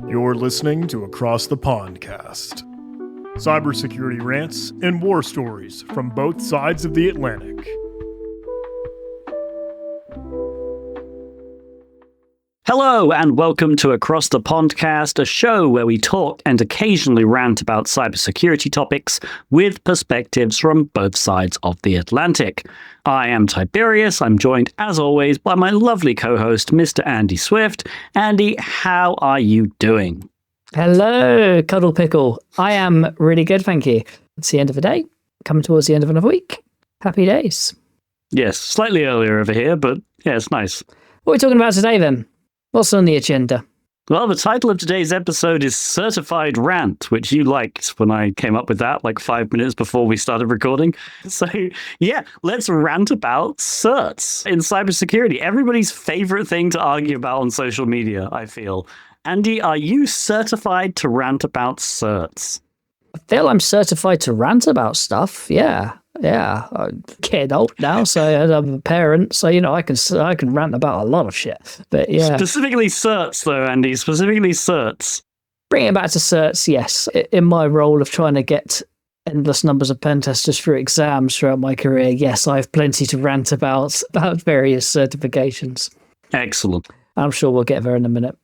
You're listening to Across the Pondcast. Cybersecurity rants and war stories from both sides of the Atlantic. Hello and welcome to Across the Pondcast, a show where we talk and occasionally rant about cybersecurity topics with perspectives from both sides of the Atlantic. I am Tib3rius. I'm joined, as always, by my lovely co-host, Mr. Andy Swift. Andy, how are you doing? Hello, Cuddle Pickle. I am really good, thank you. It's the end of the day, coming towards the end of another week. Happy days. Yes, slightly earlier over here, but yeah, it's nice. What are we talking about today then? What's on the agenda? Well, the title of today's episode is Certified Rant, which you liked when I came up with that like 5 minutes before we started recording. So yeah, let's rant about certs in cybersecurity. Everybody's favorite thing to argue about on social media, I feel. Andy, are you certified to rant about certs? I feel I'm certified to rant about stuff. Yeah. I'm getting old now, so I'm a parent, so I can rant about a lot of shit. But yeah, specifically certs, though, Andy. Specifically certs. Bring it back to certs. Yes, in my role of trying to get endless numbers of pen testers through exams throughout my career, yes, I have plenty to rant about various certifications. Excellent. I'm sure we'll get there in a minute.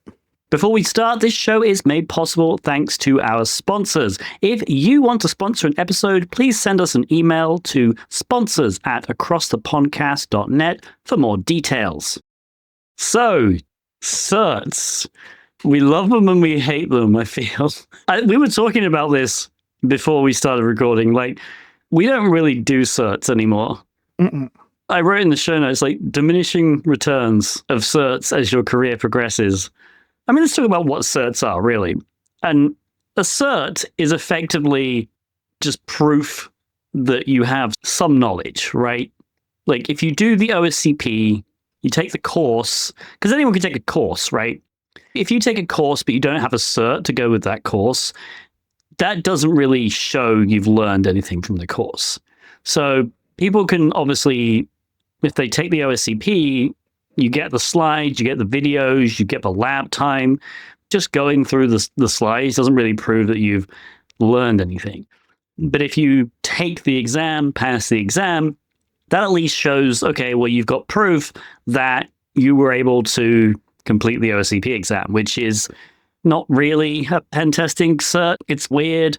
Before we start, this show is made possible thanks to our sponsors. If you want to sponsor an episode, please send us an email to sponsors@acrossthepodcast.net for more details. So, certs. We love them and we hate them, I feel. We were talking about this before we started recording. Like, we don't really do certs anymore. Mm-mm. I wrote in the show notes, like, diminishing returns of certs as your career progresses. I mean, let's talk about what certs are, really. And a cert is effectively just proof that you have some knowledge, right? Like, if you do the OSCP, you take the course, because anyone can take a course, right? If you take a course, but you don't have a cert to go with that course, that doesn't really show you've learned anything from the course. So people can obviously, if they take the OSCP, you get the slides, you get the videos, you get the lab time. Just going through the slides doesn't really prove that you've learned anything. But if you take the exam, pass the exam, that at least shows, okay, well, you've got proof that you were able to complete the OSCP exam, which is not really a pen testing cert. It's weird.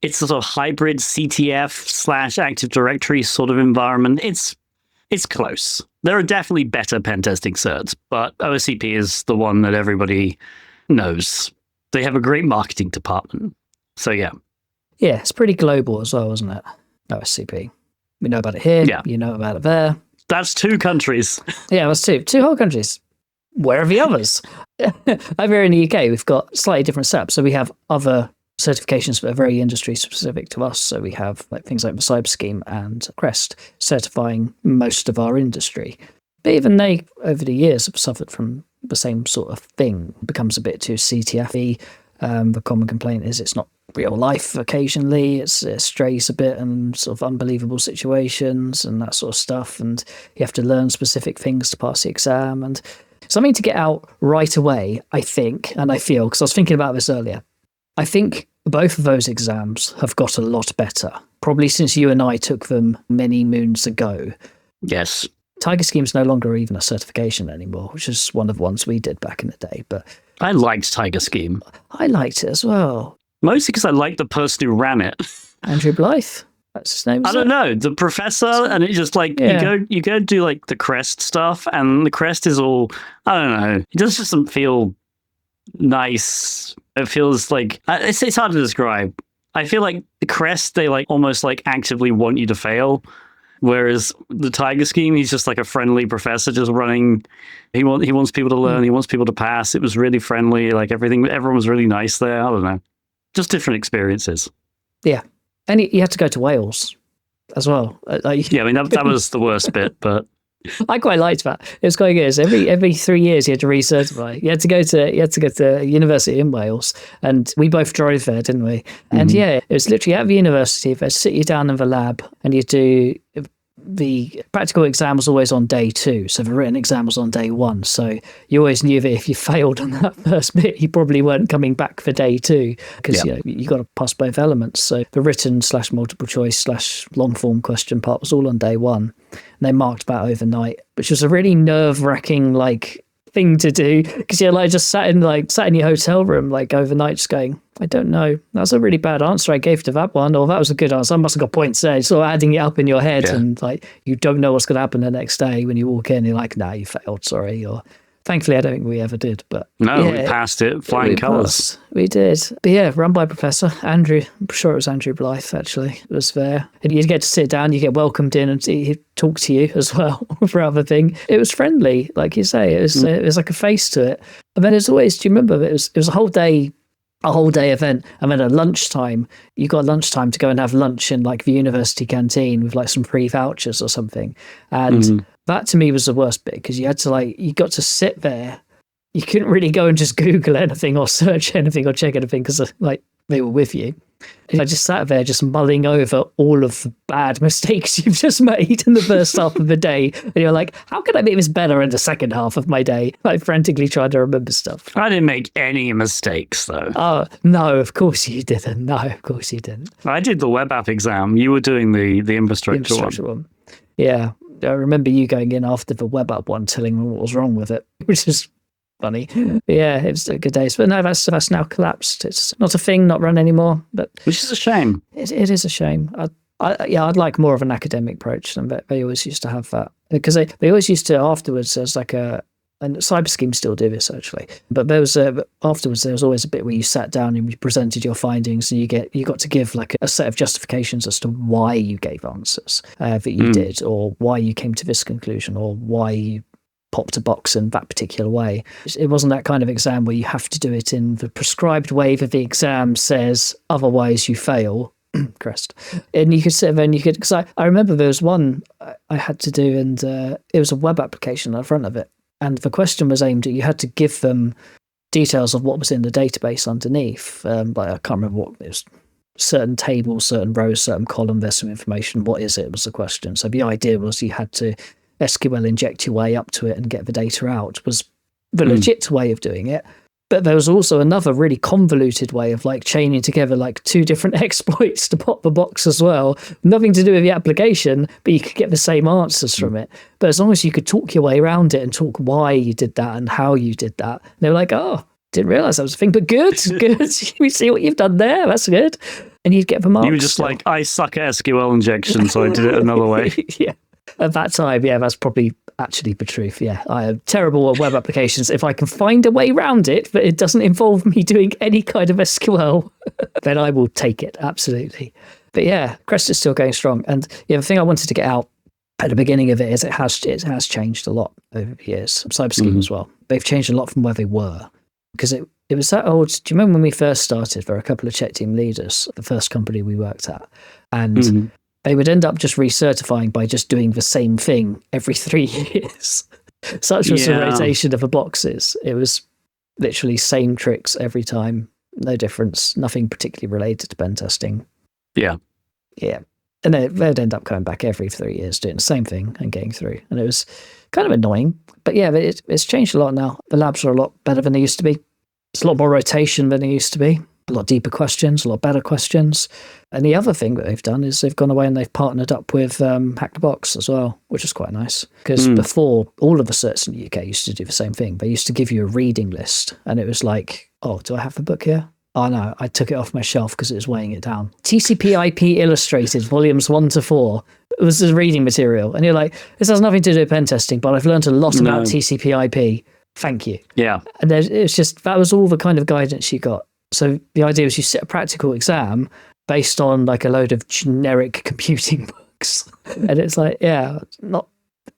It's a sort of hybrid CTF/Active Directory sort of environment. It's close. There are definitely better pen testing certs, but OSCP is the one that everybody knows. They have a great marketing department. So yeah. Yeah, it's pretty global as well, isn't it? OSCP. We know about it here. Yeah. You know about it there. That's 2 countries. Yeah, that's 2. 2 whole countries. Where are the others? Over here in the UK, we've got slightly different setups. So we have other certifications that are very industry specific to us. So we have things like the Cyber Scheme and Crest certifying most of our industry. But even they, over the years, have suffered from the same sort of thing. It becomes a bit too CTF-y. The common complaint is it's not real life occasionally. It strays a bit in sort of unbelievable situations and that sort of stuff. And you have to learn specific things to pass the exam. And something to get out right away, I think, and I feel, because I was thinking about this earlier, I think both of those exams have got a lot better, probably since you and I took them many moons ago. Yes. Tiger Scheme's no longer even a certification anymore, which is one of the ones we did back in the day. But I liked Tiger Scheme. I liked it as well. Mostly because I liked the person who ran it. Andrew Blythe? That's his name? I don't know. The professor, and it just like, Yeah. you go do like the Crest stuff, and the Crest is all, I don't know. It just doesn't feel nice. It feels like, it's hard to describe. I feel like the Crest, they like almost like actively want you to fail. Whereas the Tiger Scheme, he's just like a friendly professor just running. He wants people to learn. He wants people to pass. It was really friendly. Like everyone was really nice there. I don't know. Just different experiences. Yeah. And you had to go to Wales as well. Yeah, I mean, that was the worst bit, but I quite liked that. It was quite good. Every 3 years you had to recertify. You had to go to university in Wales, and we both drove there, didn't we? And yeah, it was literally at the university. They'd sit you down in the lab, and you do the practical exam was always on day 2, so the written exam was on day 1. So you always knew that if you failed on that first bit, you probably weren't coming back for day 2 because you got to pass both elements. So the written / multiple choice / long form question part was all on day 1. And they marked that overnight, which was a really nerve-wracking thing to do because you're just sat in your hotel room overnight just going, I don't know, that's a really bad answer I gave to that one, or that was a good answer, I must have got points there. Sort of adding it up in your head, and you don't know what's going to happen the next day when you walk in. You're like, nah, you failed, sorry. Or thankfully I don't think we ever did, but we passed it flying colours. We did. But run by Professor Andrew, I'm sure it was Andrew Blythe actually, was there, and you get to sit down, you get welcomed in, and he'd talk to you as well for other thing. It was friendly, like you say. It was like a face to it. And then there's always, do you remember, it was a whole day event, and then at lunchtime you got lunchtime to go and have lunch in the university canteen with some free vouchers or something. And that to me was the worst bit, because you had to you got to sit there. You couldn't really go and just Google anything or search anything or check anything because they were with you. And I just sat there just mulling over all of the bad mistakes you've just made in the first half of the day. And you're like, how can I make this better in the second half of my day? Frantically trying to remember stuff. I didn't make any mistakes, though. Oh, no, of course you didn't. No, of course you didn't. I did the web app exam. You were doing the infrastructure one. Yeah. I remember you going in after the web app one, telling me what was wrong with it, which is funny. Yeah, it was a good days. But no, that's now collapsed. It's not a thing, not run anymore. But which is a shame. It is a shame. I'd like more of an academic approach, and they always used to have that, because they always used to afterwards. There's and cyber schemes still do this actually, but afterwards there was always a bit where you sat down and you presented your findings, and you got to give a set of justifications as to why you gave answers that you did, or why you came to this conclusion, or why you popped a box in that particular way. It wasn't that kind of exam where you have to do it in the prescribed way that the exam says, otherwise you fail. Crest. And you could sit there and because I remember there was one I had to do, and it was a web application on the front of it. And the question was aimed at, you had to give them details of what was in the database underneath. But I can't remember what it was. Certain tables, certain rows, certain column, there's some information. What is it was the question. So the idea was you had to SQL inject your way up to it and get the data out, was the legit way of doing it. But there was also another really convoluted way of chaining together 2 different exploits to pop the box as well. Nothing to do with the application, but you could get the same answers from it. But as long as you could talk your way around it and talk why you did that and how you did that, they were like, oh, didn't realise that was a thing, but good. We see what you've done there. That's good. And you'd get the marks. You were just I suck at SQL injection, so I did it another way. Yeah. At that time, that's probably actually the truth. Yeah, I am terrible at web applications. If I can find a way around it, but it doesn't involve me doing any kind of SQL, then I will take it, absolutely. But yeah, Crest is still going strong. And the thing I wanted to get out at the beginning of it is it has changed a lot over the years. Cyberscheme as well. They've changed a lot from where they were. Because it was that old. Do you remember when we first started, there were a couple of check team leaders, the first company we worked at, and they would end up just recertifying by just doing the same thing every 3 years. Such was the rotation of the boxes. It was literally same tricks every time, no difference, nothing particularly related to pen testing. Yeah. Yeah. And they'd end up coming back every 3 years doing the same thing and getting through. And it was kind of annoying. But yeah, it's changed a lot now. The labs are a lot better than they used to be. There's a lot more rotation than they used to be. A lot deeper questions, a lot better questions. And the other thing that they've done is they've gone away and they've partnered up with Hack the Box as well, which is quite nice. Because before, all of the certs in the UK used to do the same thing. They used to give you a reading list, and it was like, oh, do I have the book here? Oh no, I took it off my shelf because it was weighing it down. TCP/IP Illustrated, volumes 1 to 4. It was the reading material. And you're like, this has nothing to do with pen testing, but I've learned a lot about TCP/IP. Thank you. Yeah. And it's just, that was all the kind of guidance you got. So the idea was you sit a practical exam based on a load of generic computing books. And it's not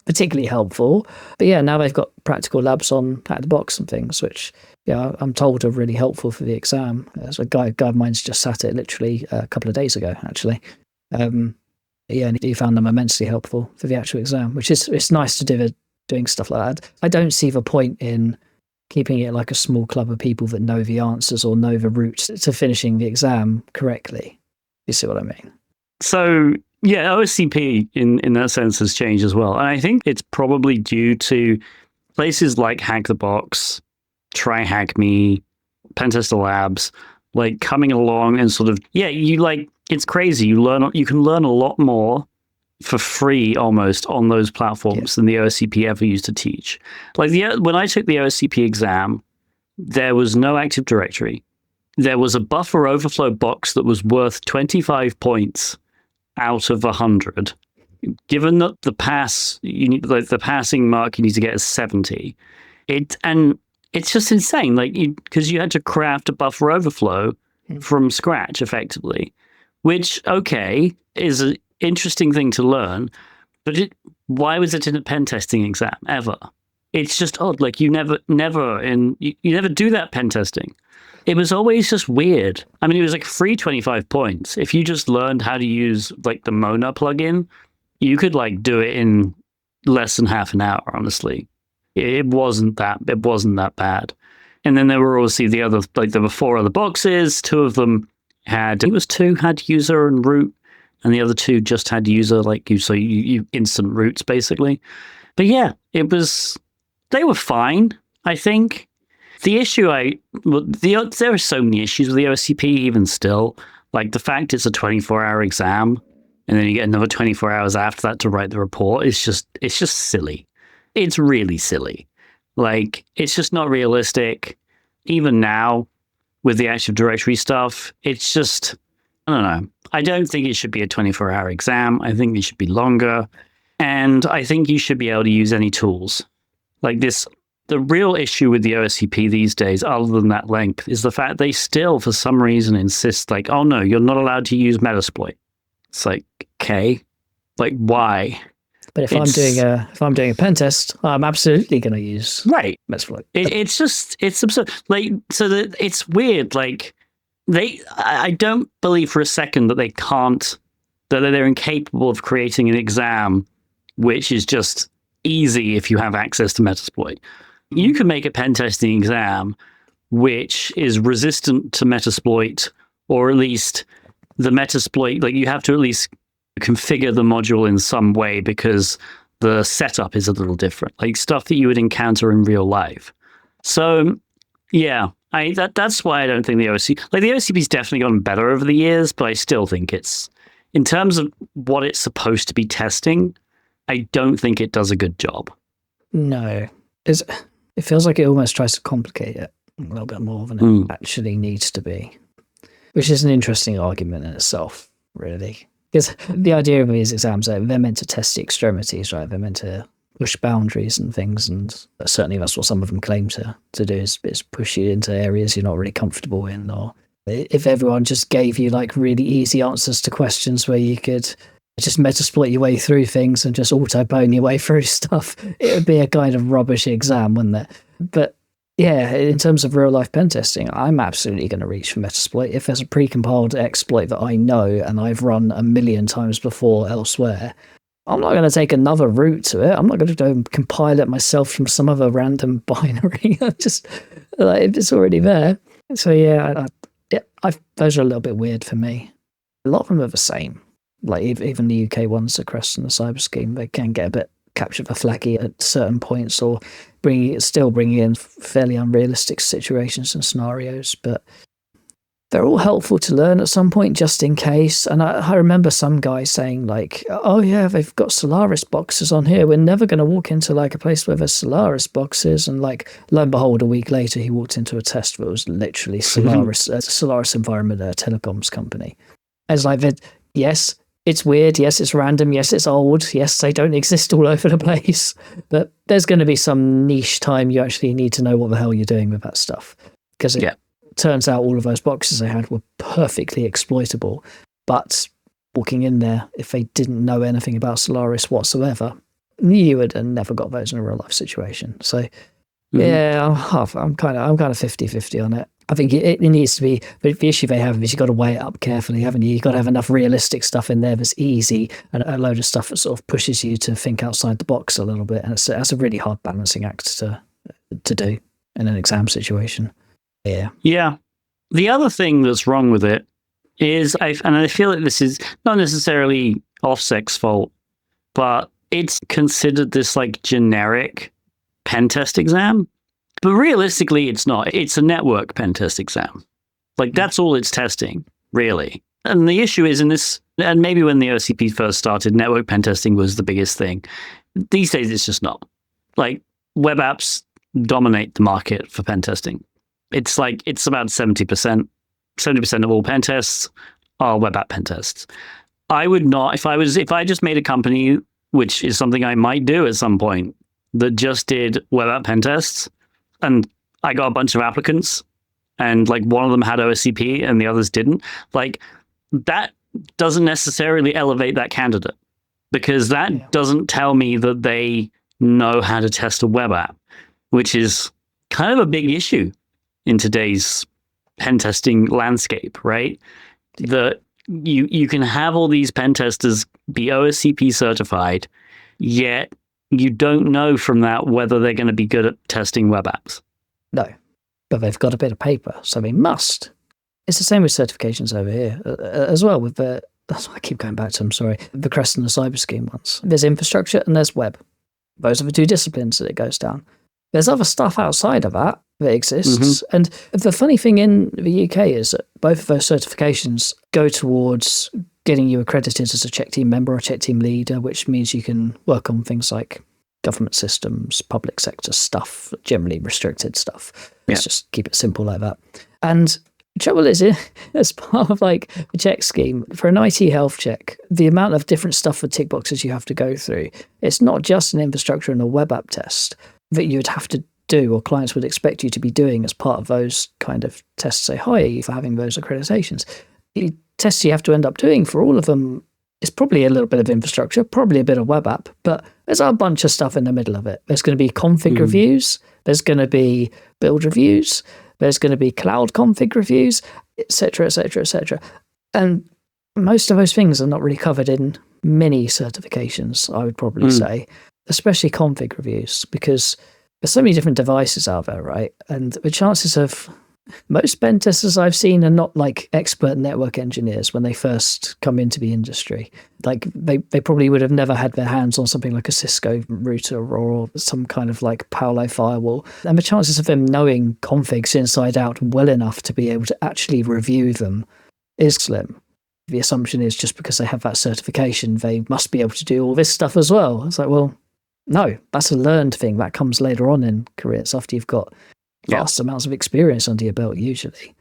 particularly helpful. But yeah, now they've got practical labs on Hack the Box and things, which I'm told are really helpful for the exam. So a guy of mine's just sat it literally a couple of days ago, actually. And he found them immensely helpful for the actual exam, which is, it's nice to do doing stuff like that. I don't see the point in keeping it like a small club of people that know the answers or know the route to finishing the exam correctly. You see what I mean? So Yeah, OSCP in that sense has changed as well. And I think it's probably due to places like Hack the Box, Try Hack Me, Pentester Labs, like coming along and sort of, it's crazy. You can learn a lot more for free almost on those platforms than the OSCP ever used to teach. Like when I took the OSCP exam, there was no Active Directory. There was a buffer overflow box that was worth 25 points out of 100. Given that the the passing mark you need to get is 70. It's just insane, because you had to craft a buffer overflow from scratch effectively, which, okay, is an interesting thing to learn, but why was it in a pen testing exam ever? It's just odd. Like you never do that pen testing. It was always just weird. I mean, it was like free 25 points. If you just learned how to use like the Mona plugin, you could like do it in less than half an hour, honestly. It wasn't that bad. And then there were obviously there were 4 other boxes. 2 of them had user and root, and the other 2 just had user, you instant roots basically. But yeah, they were fine, I think. The issue there are so many issues with the OSCP even still. Like the fact it's a 24-hour exam and then you get another 24 hours after that to write the report is just silly. It's really silly. Like it's just not realistic. Even now with the Active Directory stuff, it's just, I don't know. I don't think it should be a 24-hour exam. I think it should be longer. And I think you should be able to use any tools. Like this, the real issue with the OSCP these days, other than that length, is the fact they still, for some reason, insist like, oh no, you're not allowed to use Metasploit. It's like, okay, like why? But if I'm doing a pen test, I'm absolutely going to use Metasploit. It's absurd. Like, so that it's weird. Like I don't believe for a second that that they're incapable of creating an exam which is just easy if you have access to Metasploit. You can make a pen testing exam which is resistant to Metasploit, or at least the Metasploit, like you have to at least configure the module in some way because the setup is a little different, like stuff that you would encounter in real life. So yeah, that's why I don't think the OSCP's definitely gotten better over the years, but I still think it's, in terms of what it's supposed to be testing, I don't think it does a good job. No. It feels like it almost tries to complicate it a little bit more than it actually needs to be, which is an interesting argument in itself, really. Because the idea of these exams, they're meant to test the extremities, right? They're meant to push boundaries and things, and certainly that's what some of them claim to do, is push you into areas you're not really comfortable in. Or if everyone just gave you like really easy answers to questions where you could just Metasploit your way through things and just auto-bone your way through stuff, it would be a kind of rubbish exam, wouldn't it? But yeah, in terms of real-life pen testing, I'm absolutely going to reach for Metasploit. If there's a pre-compiled exploit that I know and I've run a million times before elsewhere, I'm not going to take another route to it. I'm not going to go and compile it myself from some other random binary. Just it's already there. So yeah, those are a little bit weird for me. A lot of them are the same. Like even the UK ones across in the cyber scheme, they can get a bit capture the flaggy at certain points, or bringing in fairly unrealistic situations and scenarios. But they're all helpful to learn at some point, just in case. And I remember some guy saying like, oh yeah, they've got Solaris boxes on here. We're never going to walk into like a place where there's Solaris boxes. And like, lo and behold, a week later, he walked into a test that was literally Solaris, Solaris Environment, a telecoms company. It's like, yes, it's weird. Yes, it's random. Yes, it's old. Yes, they don't exist all over the place. But there's going to be some niche time you actually need to know what the hell you're doing with that stuff. Because it turns out all of those boxes they had were perfectly exploitable. But walking in there, if they didn't know anything about Solaris whatsoever, you would have never got those in a real life situation. So yeah, I'm kind of 50-50 on it. I think it needs to be, but the issue they have is you've got to weigh it up carefully, haven't you? You've got to have enough realistic stuff in there that's easy, and a load of stuff that sort of pushes you to think outside the box a little bit. And that's a really hard balancing act to do in an exam situation. Yeah. Yeah. The other thing that's wrong with it is, I feel like this is not necessarily OffSec's fault, but it's considered this like generic pen test exam. But realistically, it's not. It's a network pen test exam. Like, that's all it's testing, really. And the issue is in this, and maybe when the OCP first started, network pen testing was the biggest thing. These days, it's just not. Like, web apps dominate the market for pen testing. It's about 70%. 70% of all pen tests are web app pen tests. I would not, if I just made a company, which is something I might do at some point, that just did web app pen tests, and I got a bunch of applicants, and like one of them had OSCP and the others didn't, like that doesn't necessarily elevate that candidate, because that doesn't tell me that they know how to test a web app, which is kind of a big issue in today's pen testing landscape, right? That you can have all these pen testers be OSCP certified, yet you don't know from that whether they're going to be good at testing web apps. No, but they've got a bit of paper, so they must. It's the same with certifications over here as well. With that's why I keep going back to them. Sorry, the Crest and the Cyber Scheme ones. There's infrastructure and there's web. Those are the two disciplines that it goes down. There's other stuff outside of that exists. Mm-hmm. And the funny thing in the UK is that both of those certifications go towards getting you accredited as a check team member or check team leader, which means you can work on things like government systems, public sector stuff, generally restricted stuff. Let's just keep it simple like that. And the trouble is, as part of like the check scheme, for an IT health check, the amount of different stuff for tick boxes you have to go through, it's not just an infrastructure and a web app test that you would have to do, or clients would expect you to be doing as part of those kind of tests. Say, hire you for having those accreditations. The tests you have to end up doing for all of them is probably a little bit of infrastructure, probably a bit of web app, but there's a bunch of stuff in the middle of it. There's going to be config reviews, there's going to be build reviews, there's going to be cloud config reviews, etc., etc., etc. And most of those things are not really covered in many certifications, I would probably say, especially config reviews, because there's so many different devices out there, right? And the chances of most pen testers I've seen are not like expert network engineers when they first come into the industry. Like they probably would have never had their hands on something like a Cisco router or some kind of like Palo firewall. And the chances of them knowing configs inside out well enough to be able to actually review them is slim. The assumption is just because they have that certification, they must be able to do all this stuff as well. It's like, well, no, that's a learned thing. That comes later on in careers after you've got vast amounts of experience under your belt usually.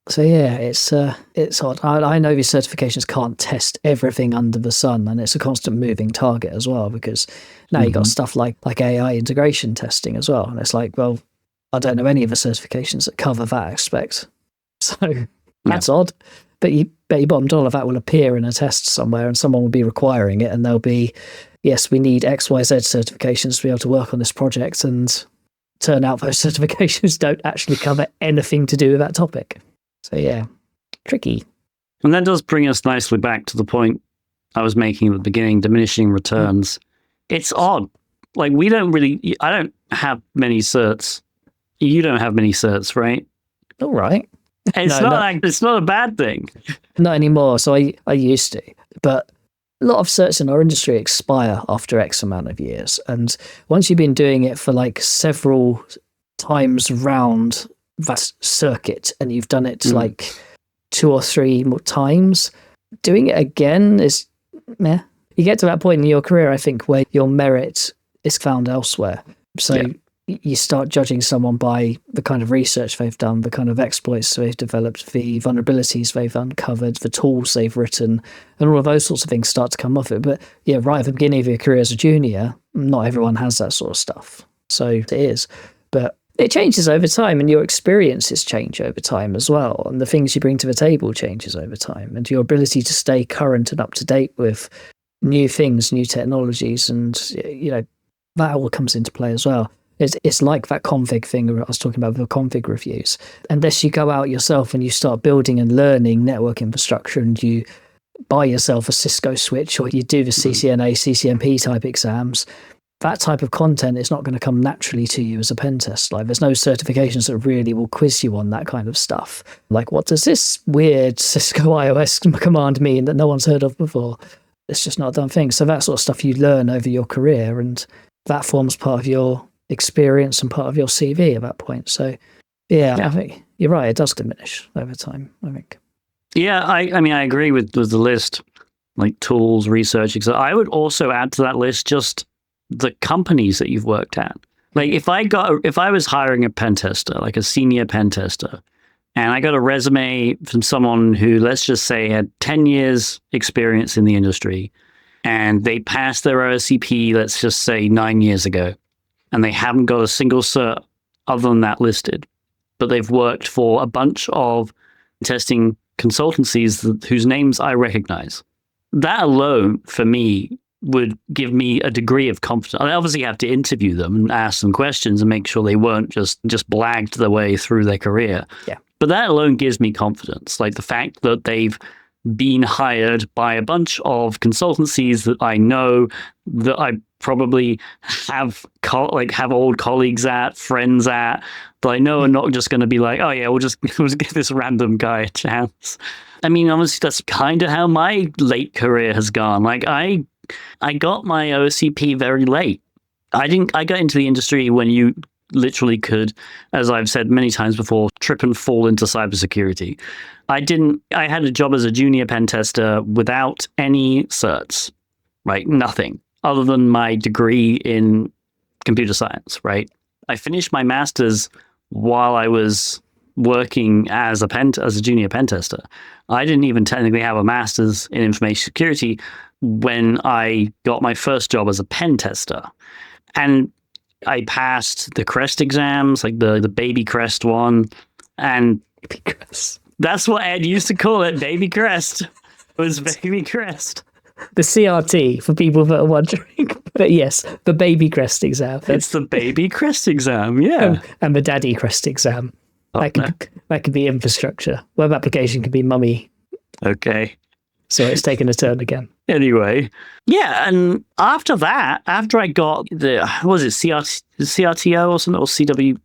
So yeah, it's odd. I know these certifications can't test everything under the sun, and it's a constant moving target as well, because now you've got stuff like AI integration testing as well. And it's like, well, I don't know any of the certifications that cover that aspect. So that's odd. But you bet your bottom dollar that will appear in a test somewhere and someone will be requiring it, and they'll be, yes, we need XYZ certifications to be able to work on this project, and turn out those certifications don't actually cover anything to do with that topic. So yeah, tricky. And that does bring us nicely back to the point I was making at the beginning, diminishing returns. It's odd. Like I don't have many certs. You don't have many certs, right? All right. It's not a bad thing. Not anymore. So I used to, but a lot of certs in our industry expire after X amount of years. And once you've been doing it for like several times round that circuit, and you've done it like 2 or 3 more times, doing it again is meh. You get to that point in your career, I think, where your merit is found elsewhere. So you start judging someone by the kind of research they've done, the kind of exploits they've developed, the vulnerabilities they've uncovered, the tools they've written, and all of those sorts of things start to come off it. But yeah, right at the beginning of your career as a junior, not everyone has that sort of stuff. So it is. But it changes over time, and your experiences change over time as well. And the things you bring to the table changes over time, and your ability to stay current and up to date with new things, new technologies, and that all comes into play as well. It's like that config thing I was talking about, the config reviews. Unless you go out yourself and you start building and learning network infrastructure, and you buy yourself a Cisco switch, or you do the CCNA, CCNP type exams, that type of content is not going to come naturally to you as a pen test. Like, there's no certifications that really will quiz you on that kind of stuff. Like, what does this weird Cisco iOS command mean that no one's heard of before? It's just not a done thing. So that sort of stuff you learn over your career, and that forms part of your experience and part of your CV at that point. So yeah. I think you're right. It does diminish over time, I think. Yeah, I mean, I agree with the list, like tools, research, etc. I would also add to that list just the companies that you've worked at. Like if I was hiring a pen tester, like a senior pen tester, and I got a resume from someone who, let's just say, had 10 years experience in the industry, and they passed their OSCP, let's just say 9 years ago, and they haven't got a single cert other than that listed, but they've worked for a bunch of testing consultancies whose names I recognize. That alone, for me, would give me a degree of confidence. I obviously have to interview them and ask them questions and make sure they weren't just blagged their way through their career. Yeah. But that alone gives me confidence. Like the fact that they've been hired by a bunch of consultancies that I know, that I probably have old colleagues at, friends at, that I know are not just going to be like, oh yeah, we'll just give this random guy a chance. I mean, honestly, that's kind of how my late career has gone. Like I got my OSCP very late. I got into the industry when you literally could, as I've said many times before, trip and fall into cybersecurity. I had a job as a junior pen tester without any certs, right? Nothing other than my degree in computer science, right? I finished my master's while I was working as a junior pen tester. I didn't even technically have a master's in information security when I got my first job as a pen tester. And I passed the CREST exams, like the baby CREST one. And that's what Ed used to call it, baby CREST. It was baby CREST. The CRT, for people that are wondering. But yes, the baby CREST exam. It's the baby CREST exam, yeah. And the daddy CREST exam. Oh, that could be infrastructure. Web application could be mummy. Okay. So it's taken a turn again. Anyway, yeah, and after that, after I got CRTO or something, or CW,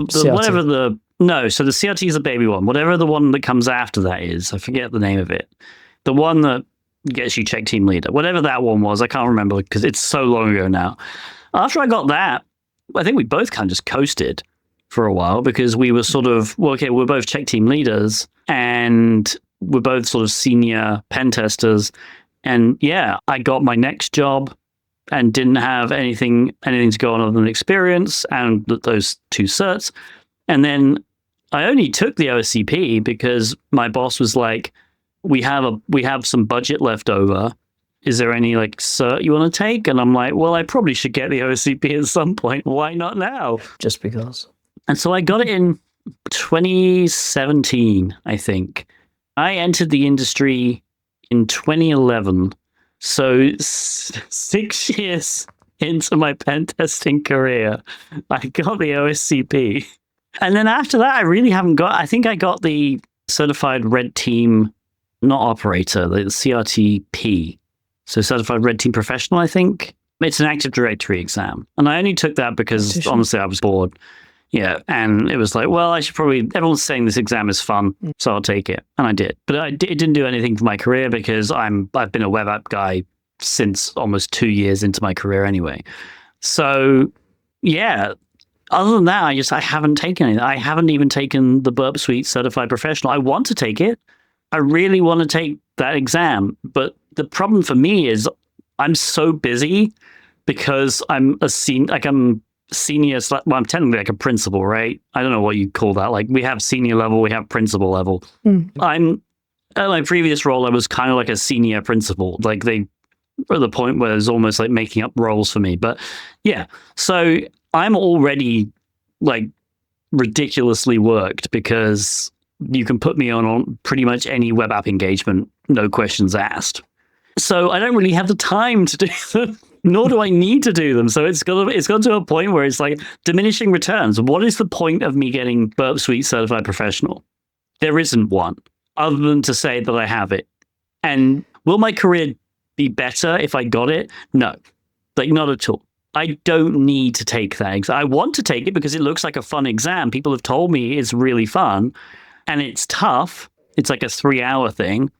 so the CRT is the baby one. Whatever the one that comes after that is, I forget the name of it. The one that gets you check team leader, whatever that one was, I can't remember because it's so long ago now. After I got that, I think we both kind of just coasted for a while because we were sort of, we're both check team leaders and we're both sort of senior pen testers. And yeah, I got my next job and didn't have anything to go on other than experience and those two certs. And then I only took the OSCP because my boss was like, we have some budget left over. Is there any like cert you want to take? And I'm like, well, I probably should get the OSCP at some point. Why not now? Just because. And so I got it in 2017, I think. I entered the industry in 2011. So 6 years into my pen testing career, I got the OSCP. And then after that, I really haven't I think I got the certified red team, not operator, the CRTP. So certified red team professional, I think. It's an Active Directory exam. And I only took that because honestly, I was bored. Yeah, and it was like, well, I should probably, everyone's saying this exam is fun, so I'll take it. And I did. But it didn't do anything for my career because I've been a web app guy since almost 2 years into my career anyway. So, yeah, other than that, I haven't taken it. I haven't even taken the Burp Suite Certified Professional. I want to take it. I really want to take that exam. But the problem for me is I'm so busy because I'm senior, well, I'm technically like a principal, right? I don't know what you call that. Like we have senior level, we have principal level. I'm at my previous role, I was kind of like a senior principal. Like they were at the point where it's almost like making up roles for me. But yeah, so I'm already like ridiculously worked because you can put me on pretty much any web app engagement, no questions asked. So I don't really have the time to do them, nor do I need to do them. So it's got to a point where it's like diminishing returns. What is the point of me getting Burp Suite Certified Professional? There isn't one, other than to say that I have it. And will my career be better if I got it? No, like not at all. I don't need to take that exam. I want to take it because it looks like a fun exam. People have told me it's really fun and it's tough. It's like a 3-hour thing,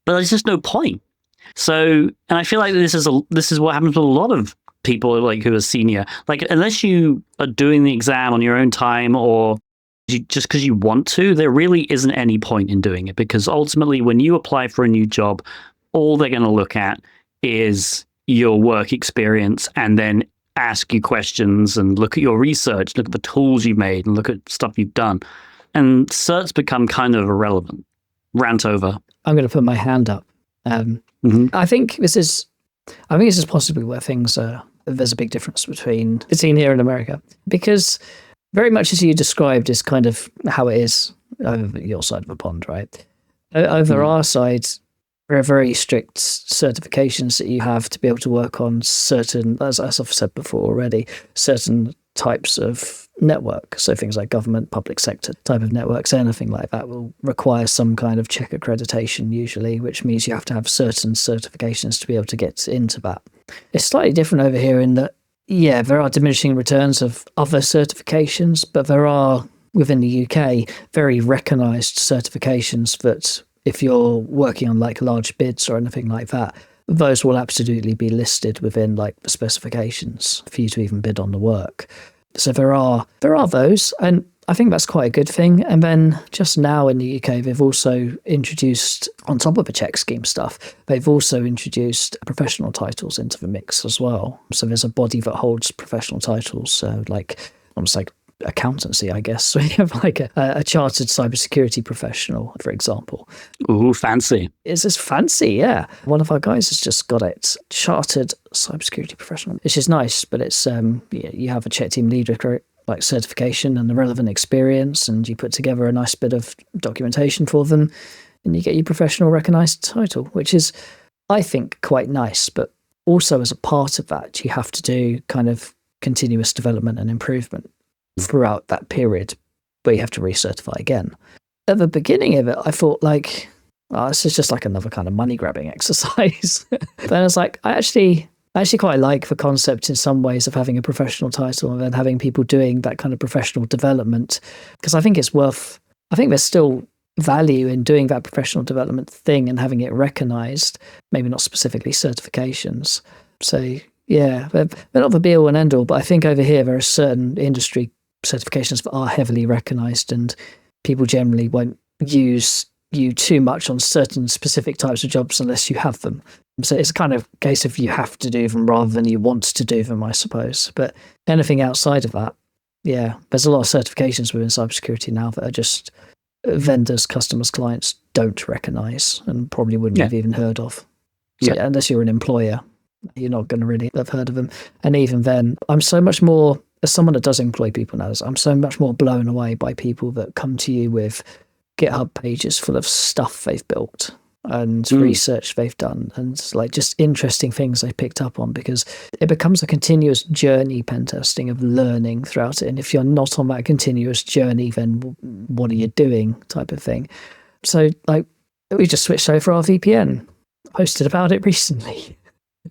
but there's just no point. So, and I feel like this is what happens with a lot of people like who are senior. Like, unless you are doing the exam on your own time or just because you want to, there really isn't any point in doing it, because ultimately when you apply for a new job, all they're going to look at is your work experience and then ask you questions and look at your research, look at the tools you've made and look at stuff you've done. And certs become kind of irrelevant. Rant over. I'm going to put my hand up. I think this is possibly where there's a big difference between here in America, because very much as you described is kind of how it is over your side of the pond, right? Over our side, there are very strict certifications that you have to be able to work on certain, as I've said before already, certain types of network. So things like government, public sector type of networks, anything like that will require some kind of check accreditation usually, which means you have to have certain certifications to be able to get into that. It's slightly different over here in that, yeah, there are diminishing returns of other certifications, but there are, within the UK, very recognised certifications that if you're working on like large bids or anything like that, those will absolutely be listed within like the specifications for you to even bid on the work. So there are those, and I think that's quite a good thing. And then just now in the UK, they've also introduced, on top of the check scheme stuff, they've also introduced professional titles into the mix as well. So there's a body that holds professional titles, so like almost like accountancy, I guess. So you have like a chartered cybersecurity professional, for example. Ooh, fancy. It's just fancy, yeah. One of our guys has just got it, chartered cybersecurity professional, which is nice, but it's you have a check team leader like certification and the relevant experience, and you put together a nice bit of documentation for them, and you get your professional recognized title, which is, I think, quite nice. But also as a part of that, you have to do kind of continuous development and improvement throughout that period, where you have to recertify again. At the beginning of it, I thought like, oh, this is just like another kind of money grabbing exercise. But I was like, I actually quite like the concept in some ways of having a professional title and then having people doing that kind of professional development, because I think there's still value in doing that professional development thing and having it recognized, maybe not specifically certifications. So yeah, they're not the be all and end all, but I think over here there are certain industry certifications that are heavily recognized, and people generally won't use you too much on certain specific types of jobs unless you have them. So it's kind of a case of you have to do them rather than you want to do them, I suppose. But anything outside of that, yeah, there's a lot of certifications within cybersecurity now that are just vendors, customers, clients don't recognize and probably wouldn't have even heard of. So unless you're an employer, you're not going to really have heard of them. And even then, I'm so much more, as someone that does employ people now, I'm so much more blown away by people that come to you with GitHub pages full of stuff they've built and research they've done, and like just interesting things they picked up on, because it becomes a continuous journey, pen testing, of learning throughout it. And if you're not on that continuous journey, then what are you doing, type of thing. So like we just switched over our VPN, posted about it recently.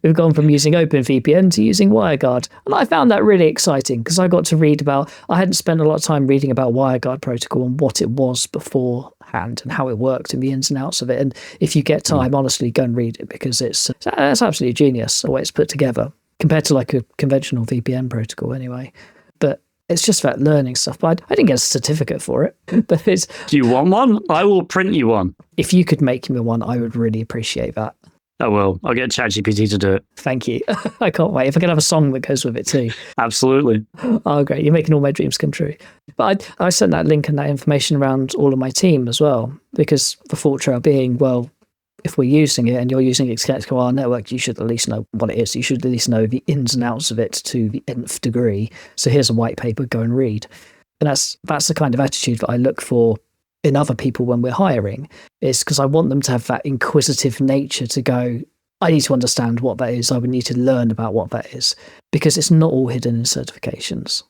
We've gone from using OpenVPN to using WireGuard. And I found that really exciting because I got to read about, I hadn't spent a lot of time reading about WireGuard protocol and what it was beforehand and how it worked and the ins and outs of it. And if you get time, honestly, go and read it, because it's absolutely genius the way it's put together compared to like a conventional VPN protocol anyway. But it's just that learning stuff. But I didn't get a certificate for it. But do you want one? I will print you one. If you could make me one, I would really appreciate that. I will. I'll get ChatGPT to do it. Thank you. I can't wait. If I could have a song that goes with it too. Absolutely. Oh, great. You're making all my dreams come true. But I sent that link and that information around all of my team as well, because the thought trail being, well, if we're using it and you're using it to connect to our network, you should at least know what it is. You should at least know the ins and outs of it to the nth degree. So here's a white paper, go and read. And that's the kind of attitude that I look for in other people when we're hiring, is because I want them to have that inquisitive nature to go, I need to understand what that is. I would need to learn about what that is, because it's not all hidden in certifications.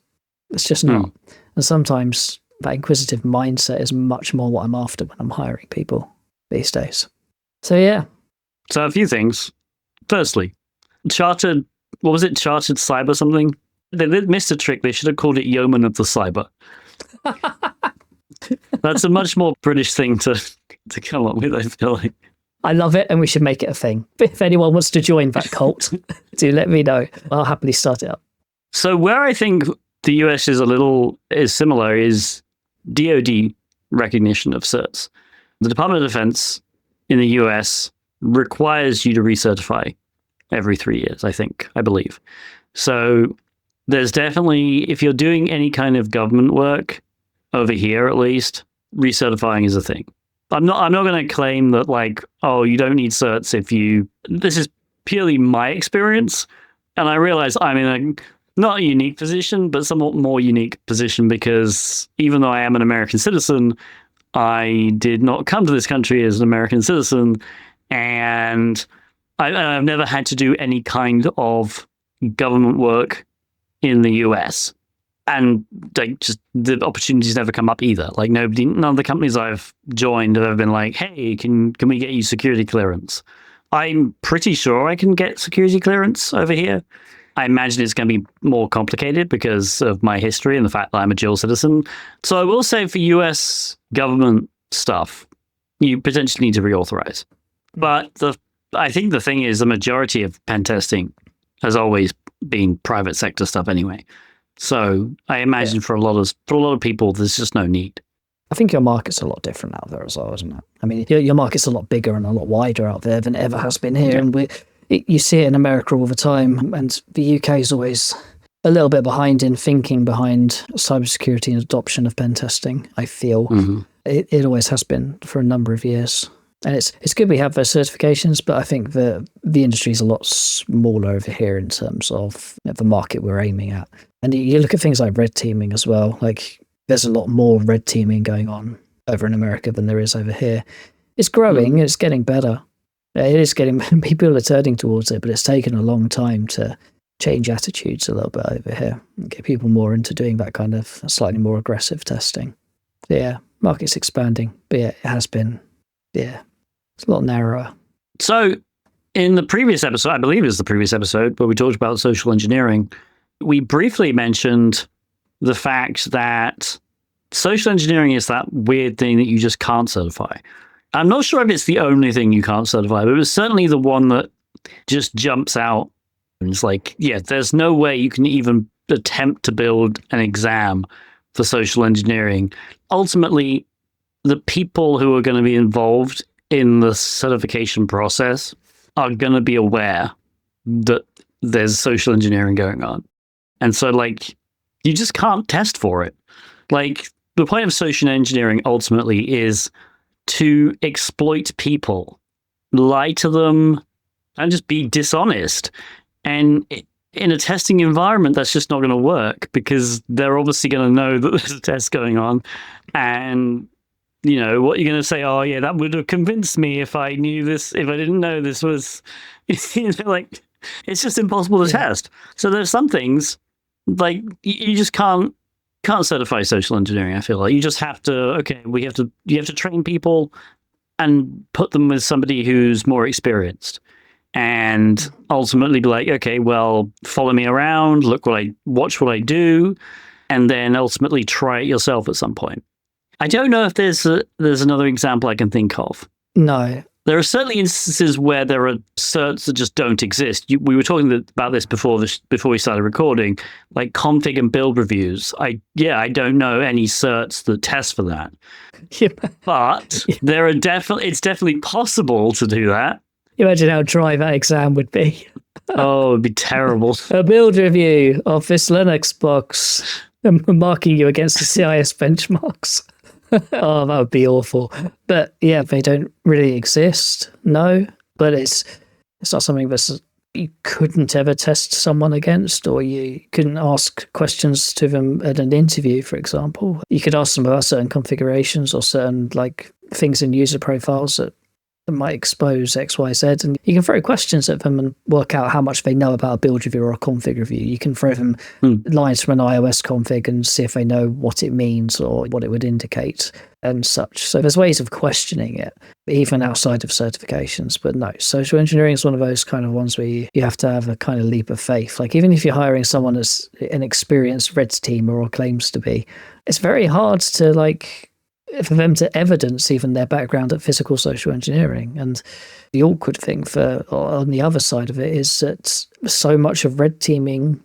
It's just not. And sometimes that inquisitive mindset is much more what I'm after when I'm hiring people these days. So yeah. So a few things. Firstly, chartered cyber something? They missed a trick. They should have called it Yeoman of the Cyber. That's a much more British thing to come up with, I feel like. I love it, and we should make it a thing. If anyone wants to join that cult, do let me know. I'll happily start it up. So where I think the US is similar is DoD recognition of certs. The Department of Defense in the US requires you to recertify every 3 years, I believe. So there's definitely, if you're doing any kind of government work over here, at least, recertifying is a thing. I'm not going to claim that like, oh, you don't need certs this is purely my experience. And I realize I'm in not a unique position, but somewhat more unique position because even though I am an American citizen, I did not come to this country as an American citizen. And I've never had to do any kind of government work in the US. And the opportunities never come up either. Like none of the companies I've joined have ever been like, hey, can we get you security clearance? I'm pretty sure I can get security clearance over here. I imagine it's going to be more complicated because of my history and the fact that I'm a dual citizen. So I will say for US government stuff, you potentially need to reauthorize. But I think the thing is the majority of pen testing has always been private sector stuff anyway. So I imagine for a lot of people, there's just no need. I think your market's a lot different out there as well, isn't it? I mean, your market's a lot bigger and a lot wider out there than it ever has been here. Yeah. And you see it in America all the time. And the UK is always a little bit behind in thinking behind cybersecurity and adoption of pen testing, I feel. Mm-hmm. It always has been for a number of years. And it's good we have those certifications, but I think the industry is a lot smaller over here in terms of the market we're aiming at. And you look at things like red teaming as well. Like there's a lot more red teaming going on over in America than there is over here. It's growing. It's getting better. It is getting, people are turning towards it, but it's taken a long time to change attitudes a little bit over here and get people more into doing that kind of slightly more aggressive testing. Yeah, market's expanding, but yeah, it has been. Yeah, it's a lot narrower. So in the previous episode, I believe it was the previous episode, where we talked about social engineering, we briefly mentioned the fact that social engineering is that weird thing that you just can't certify. I'm not sure if it's the only thing you can't certify, but it was certainly the one that just jumps out. And it's like, yeah, there's no way you can even attempt to build an exam for social engineering. Ultimately, the people who are going to be involved in the certification process are going to be aware that there's social engineering going on. And so, like, you just can't test for it. Like, the point of social engineering ultimately is to exploit people, lie to them, and just be dishonest. And in a testing environment, that's just not going to work because they're obviously going to know that there's a test going on. And, you know, what you're going to say, oh, yeah, that would have convinced me if I knew this, if I didn't know this was, like, it's just impossible to test. So there's some things, like, you just can't certify social engineering, I feel like. You just have to, you have to train people and put them with somebody who's more experienced. And ultimately be like, okay, well, follow me around, watch what I do, and then ultimately try it yourself at some point. I don't know if there's another example I can think of. No. There are certainly instances where there are certs that just don't exist. We were talking about this before we started recording, like config and build reviews. I don't know any certs that test for that. Yeah. But it's definitely possible to do that. Imagine how dry that exam would be. Oh, it'd be terrible. A build review of this Linux box, marking you against the CIS benchmarks. Oh, that would be awful. But yeah, they don't really exist. No, but it's not something that you couldn't ever test someone against, or you couldn't ask questions to them at an interview, for example. You could ask them about certain configurations or certain like things in user profiles that might expose X, Y, Z, and you can throw questions at them and work out how much they know about a build review or a config review. You can throw them lines from an iOS config and see if they know what it means or what it would indicate and such. So there's ways of questioning it, even outside of certifications. But no, social engineering is one of those kind of ones where you have to have a kind of leap of faith. Like even if you're hiring someone that's an experienced red teamer or claims to be, it's very hard to like for them to evidence even their background at physical social engineering. And the awkward thing on the other side of it is that so much of red teaming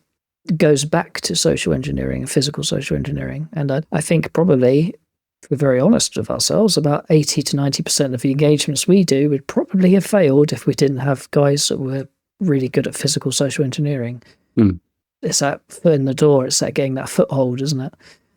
goes back to social engineering and physical social engineering. And I think probably, if we're very honest with ourselves, about 80 to 90% of the engagements we do would probably have failed if we didn't have guys that were really good at physical social engineering. It's that foot in the door, it's that getting that foothold, isn't it?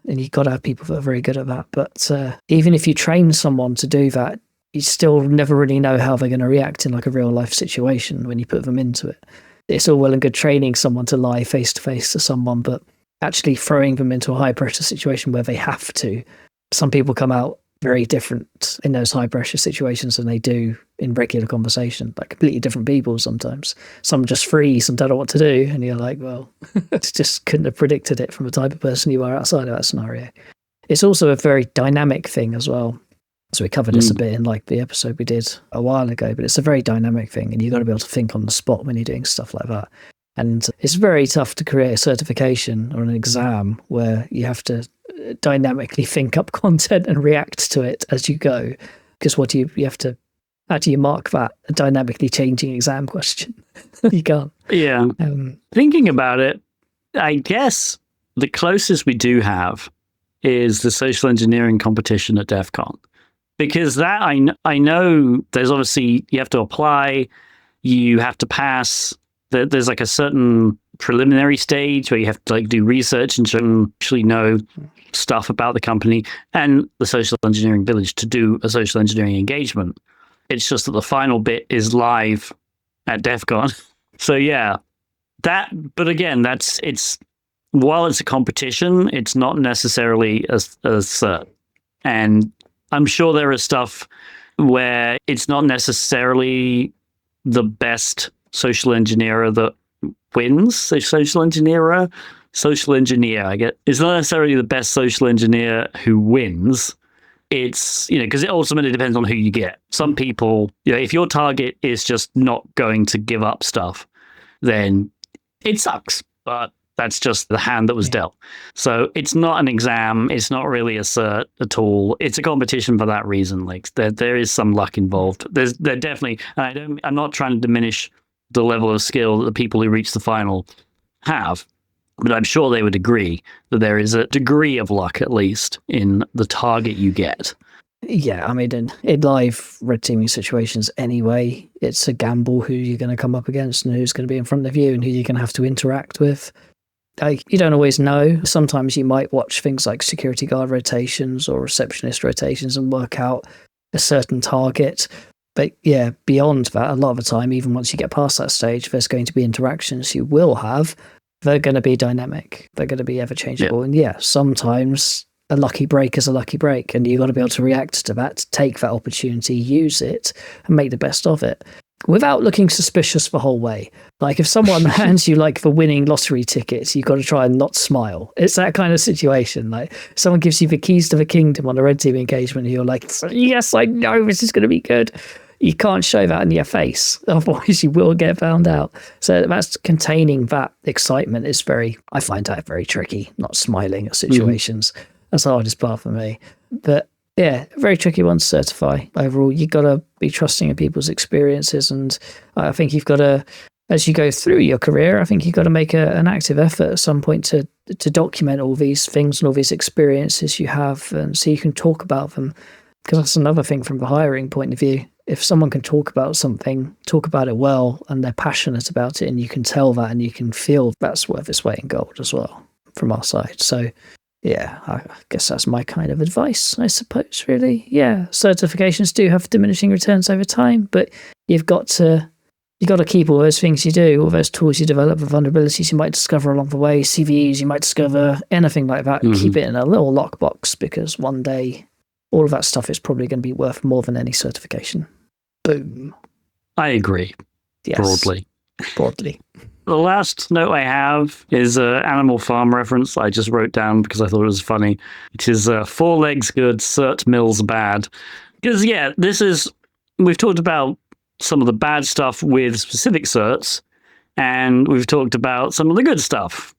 And you've got to have people that are very good at that. But even if you train someone to do that, you still never really know how they're going to react in like a real life situation when you put them into it. It's all well and good training someone to lie face to face to someone, but actually throwing them into a high pressure situation where they have to. Some people come out very different in those high pressure situations than they do in regular conversation, like completely different people sometimes. Some just freeze and don't know what to do. And you're like, well, just couldn't have predicted it from the type of person you are outside of that scenario. It's also a very dynamic thing as well. So we covered this a bit in like the episode we did a while ago, but it's a very dynamic thing and you've got to be able to think on the spot when you're doing stuff like that. And it's very tough to create a certification or an exam where you have to dynamically think up content and react to it as you go. Because how do you mark that a dynamically changing exam question? You can't. Yeah. Thinking about it, I guess the closest we do have is the social engineering competition at DEF CON. Because that I know there's obviously, you have to apply, you have to pass. There's like a certain preliminary stage where you have to like do research and actually know stuff about the company and the social engineering village to do a social engineering engagement. It's just that the final bit is live at DEF CON. So yeah, but again, while it's a competition, it's not necessarily a cert. And I'm sure there is stuff where it's not necessarily the best social engineer that wins. So social engineer, I get. It's not necessarily the best social engineer who wins. It's, because it ultimately depends on who you get. Some people, if your target is just not going to give up stuff, then it sucks. But that's just the hand that was dealt. So it's not an exam. It's not really a cert at all. It's a competition for that reason. Like there is some luck involved. There definitely, and I'm not trying to diminish the level of skill that the people who reach the final have, but I'm sure they would agree that there is a degree of luck, at least, in the target you get. Yeah, I mean, in live red teaming situations anyway, it's a gamble who you're going to come up against and who's going to be in front of you and who you're going to have to interact with. You don't always know. Sometimes you might watch things like security guard rotations or receptionist rotations and work out a certain target. But yeah, beyond that, a lot of the time, even once you get past that stage, there's going to be interactions you will have. They're going to be dynamic. They're going to be ever changeable. Yeah. And yeah, sometimes a lucky break is a lucky break, and you've got to be able to react to that, take that opportunity, use it, and make the best of it without looking suspicious the whole way. Like if someone hands you like the winning lottery tickets, you've got to try and not smile. It's that kind of situation. Like someone gives you the keys to the kingdom on a red team engagement, and you're like, yes, I know this is going to be good. You can't show that in your face, otherwise you will get found out. So that's containing that excitement is I find that very tricky, not smiling at situations. That's the hardest part for me. But yeah, very tricky one to certify. Overall, you've got to be trusting in people's experiences. And I think you've got to, as you go through your career, I think you've got to make an active effort at some point to document all these things and all these experiences you have, and so you can talk about them. Because that's another thing from the hiring point of view. If someone can talk about something, talk about it well, and they're passionate about it, and you can tell that, and you can feel that's worth its weight in gold as well from our side. So yeah, I guess that's my kind of advice, I suppose, really. Yeah, certifications do have diminishing returns over time, but you've got to keep all those things you do, all those tools you develop, the vulnerabilities you might discover along the way, CVEs you might discover, anything like that. Keep it in a little lockbox, because one day all of that stuff is probably going to be worth more than any certification. Boom. I agree. Yes. Broadly. The last note I have is an Animal Farm reference I just wrote down because I thought it was funny, which is 4 legs good, cert mills bad. Because, yeah, we've talked about some of the bad stuff with specific certs, and we've talked about some of the good stuff.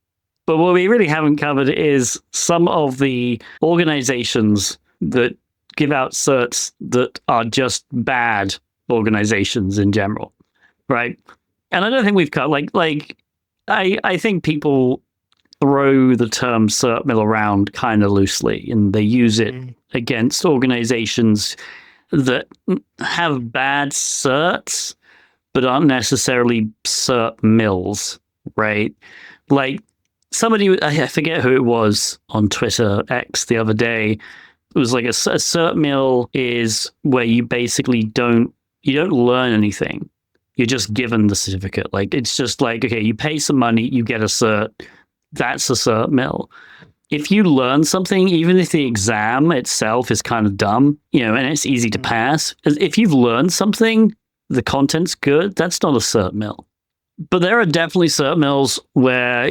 But what we really haven't covered is some of the organizations that give out certs that are just bad organizations in general, right? And I don't think we've cut I think people throw the term cert mill around kind of loosely, and they use it against organizations that have bad certs but aren't necessarily cert mills, right? Like somebody, I forget who it was on Twitter X the other day. It was like a cert mill is where you basically don't learn anything. You're just given the certificate. Like it's just like, okay, you pay some money, you get a cert. That's a cert mill. If you learn something, even if the exam itself is kind of dumb, and it's easy to pass, if you've learned something, the content's good, that's not a cert mill. But there are definitely cert mills where,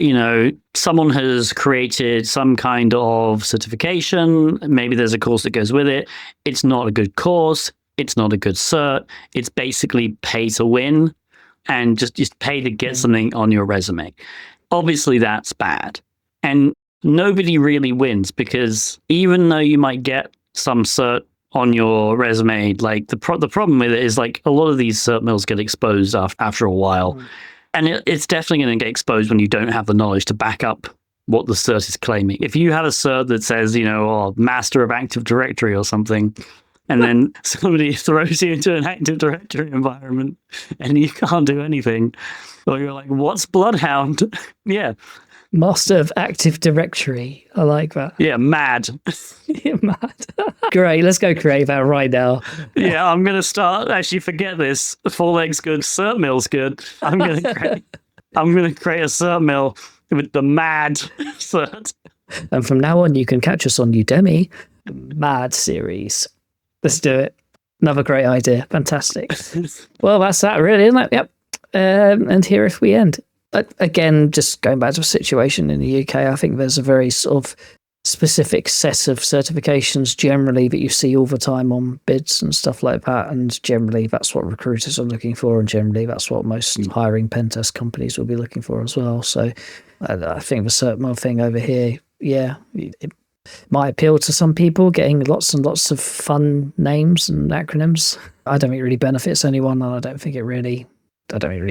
someone has created some kind of certification. Maybe there's a course that goes with it. It's not a good course. It's not a good cert. It's basically pay to win and just pay to get something on your resume. Obviously, that's bad. And nobody really wins because even though you might get some cert on your resume, like the problem with it is like a lot of these cert mills get exposed after a while. And it's definitely going to get exposed when you don't have the knowledge to back up what the cert is claiming. If you have a cert that says, Master of Active Directory or something, and then somebody throws you into an Active Directory environment and you can't do anything, or you're like, what's Bloodhound? Yeah. Master of Active Directory. I like that. Yeah, mad. You're mad. Great. Let's go create that right now. Yeah, I'm going to start. Actually, forget this. Four legs good, cert mill's good. I'm going to create a cert mill with the mad cert. And from now on, you can catch us on Udemy, Mad series. Let's do it. Another great idea. Fantastic. Well, that's that really, isn't it? Yep. And here if we end. Again, just going back to a situation in the UK, I think there's a very sort of specific set of certifications generally that you see all the time on bids and stuff like that. And generally, that's what recruiters are looking for. And generally, that's what most hiring pen test companies will be looking for as well. So I think the cert mill thing over here, yeah, it might appeal to some people, getting lots and lots of fun names and acronyms. I don't think it really benefits anyone, and I don't think it really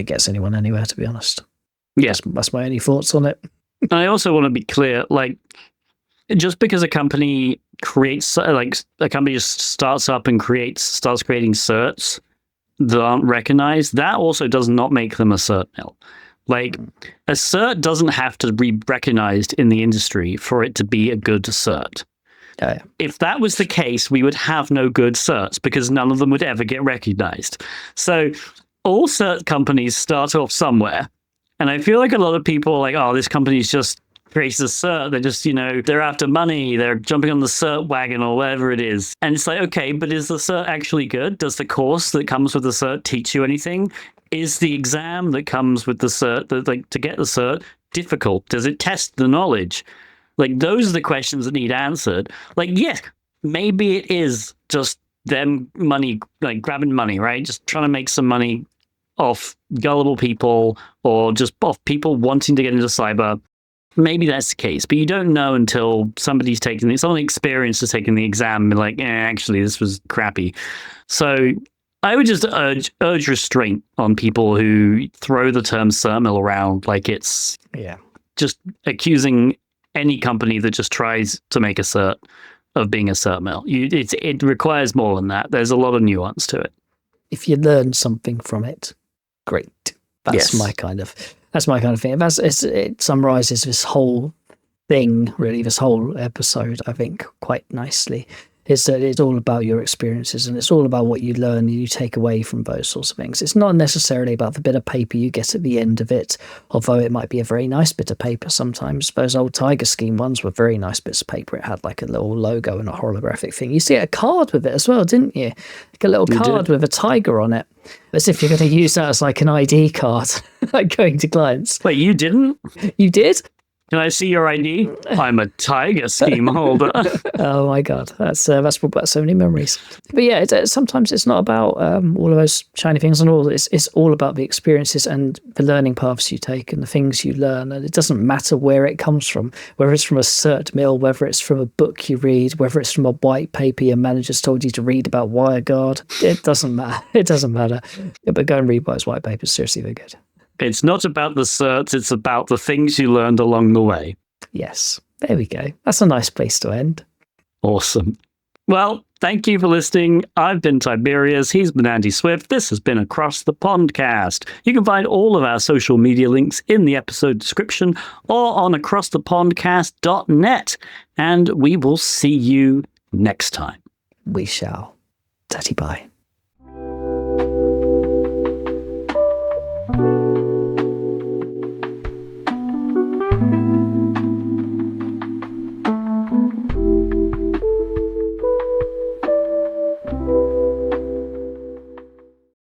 gets anyone anywhere, to be honest. Yes, that's my only thoughts on it. I also want to be clear, like, just because a company creates, like, a company just starts up and starts creating certs that aren't recognized, that also does not make them a cert mill. Like, a cert doesn't have to be recognized in the industry for it to be a good cert. Yeah. If that was the case, we would have no good certs because none of them would ever get recognized. So all cert companies start off somewhere. And I feel like a lot of people are like, oh, this company's just creates a cert. They're just, they're after money. They're jumping on the cert wagon or whatever it is. And it's like, okay, but is the cert actually good? Does the course that comes with the cert teach you anything? Is the exam that comes with the cert, to get the cert, difficult? Does it test the knowledge? Like, those are the questions that need answered. Like, yes, maybe it is just them grabbing money, right? Just trying to make some money off gullible people or just off people wanting to get into cyber. Maybe that's the case, but you don't know until someone experienced has taken the exam and be like, actually, this was crappy. So I would just urge restraint on people who throw the term cert mill around like it's just accusing any company that just tries to make a cert of being a cert mill. It requires more than that. There's a lot of nuance to it. If you learn something from it, great. That's my kind of thing. It summarizes this whole thing, really, this whole episode, I think, quite nicely. Is that it's all about your experiences and it's all about what you learn and you take away from those sorts of things. It's not necessarily about the bit of paper you get at the end of it, although it might be a very nice bit of paper sometimes. Those old Tiger Scheme ones were very nice bits of paper. It had like a little logo and a holographic thing. You see a card with it as well, didn't you? Like a little card with a tiger on it. As if you're going to use that as like an ID card, like going to clients. Wait, you didn't? You did? Can I see your ID? I'm a tiger scheme holder. Oh my God, that's brought back so many memories. But yeah, sometimes it's not about all of those shiny things and all. It's all about the experiences and the learning paths you take and the things you learn. And it doesn't matter where it comes from, whether it's from a cert mill, whether it's from a book you read, whether it's from a white paper your manager's told you to read about WireGuard. It doesn't matter. It doesn't matter. Yeah, but go and read those white papers. Seriously, they're good. It's not about the certs, it's about the things you learned along the way. Yes, there we go. That's a nice place to end. Awesome. Well, thank you for listening. I've been Tib3rius. He's been Andy Swift. This has been Across the Pondcast. You can find all of our social media links in the episode description or on acrossthepondcast.net. And we will see you next time. We shall. Tatty bye.